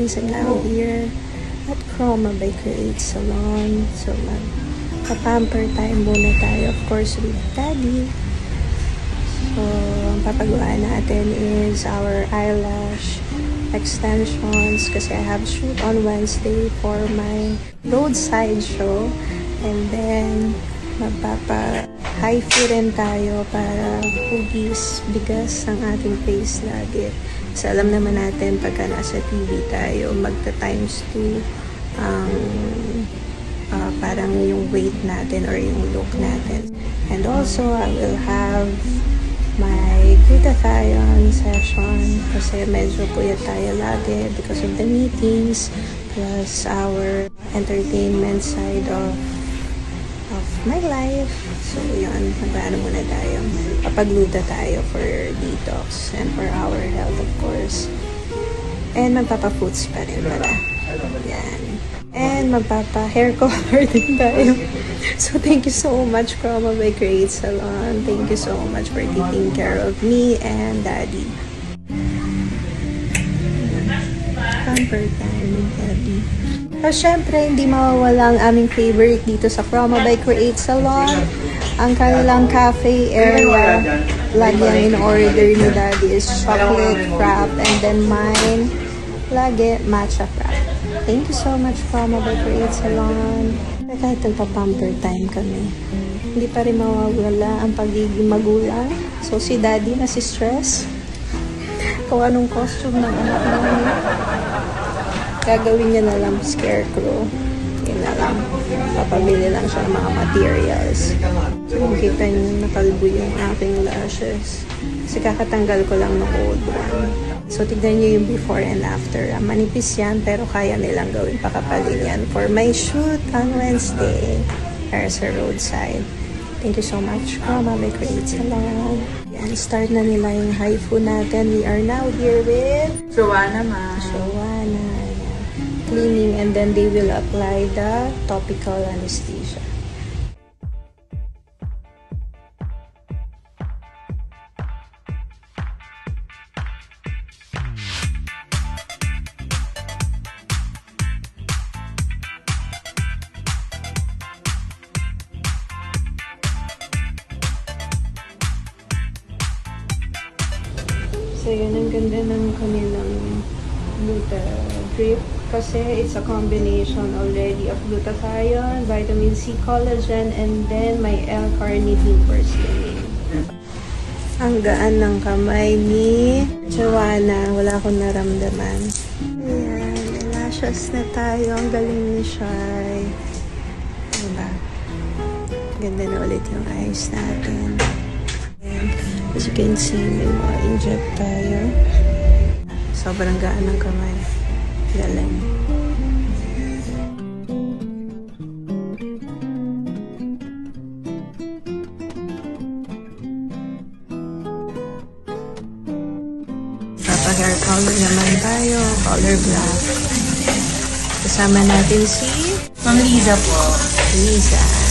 guys, I'm now here at Chroma by Create Salon. So magpa-pamper time muna tayo, of course, with Daddy. So ang papagawa natin is our eyelash extensions kasi I have shoot on Wednesday for my roadside show. And then magpapa-hyphy rin tayo para hugis, bigas ang ating face lagi. Kasi alam naman natin pagka nasa TV tayo, magta-times 2 parang yung weight natin or yung look natin. And also, I will have my glutathione session kasi medyo puyat tayo lagi because of the meetings plus our entertainment side of my life. So, yun. Magpaano muna tayo. Papagluta tayo for detox and for our health, of course. And magpapa-foods pa rin pala. Yan. And magpapa-hair color din tayo. So, thank you so much, Chroma by Create Salon. Thank you so much for taking care of me and Daddy. Pamper time with Daddy. So, syempre, hindi mawawala ang aming favorite dito sa Chroma by Create Salon. Ang kanilang cafe area, lagi ang in-order ni Daddy is chocolate frap, and then mine, lagi matcha frap. Thank you so much, Chroma by Create Salon. Kahit nagpa-pamper time kami, hindi pa rin mawawala ang pagiging magulang. So, si Daddy na si stress kung anong costume ng anak namin. Gagawin niya na lang scarecrow. Yun na lang. Papabili lang siya ng mga materials. So, kita niyo, nakalbo yung aking lashes. Kasi kakatanggal ko lang ng old one. So, tignan niyo yung before and after. Manipis yan, pero kaya nilang gawin pakapalin yan for my shoot on Wednesday. Para sa roadside. Thank you so much, Chroma by Create Salon. Yan, start na nila yung haifu natin. We are now here with Joanna, ma. Joanna. Cleaning, and then they will apply the topical anesthesia. So yun, ang ganda ng kanilang gluta drip. Kasi it's a combination already of glutathione, vitamin C, collagen, and then may L-carnitine for slimming. Ang gaan ng kamay ni Joanna. Wala akong naramdaman. Ayan, elashes na tayo. Ang galing ni Shai. Diba? Ganda na ulit yung eyes natin. And as you can see, may mga inject tayo. Sobrang gaan ng kamay. Galing. Papa-hair color naman tayo. Color black. Kasama natin si Ma'am Liza po. Liza.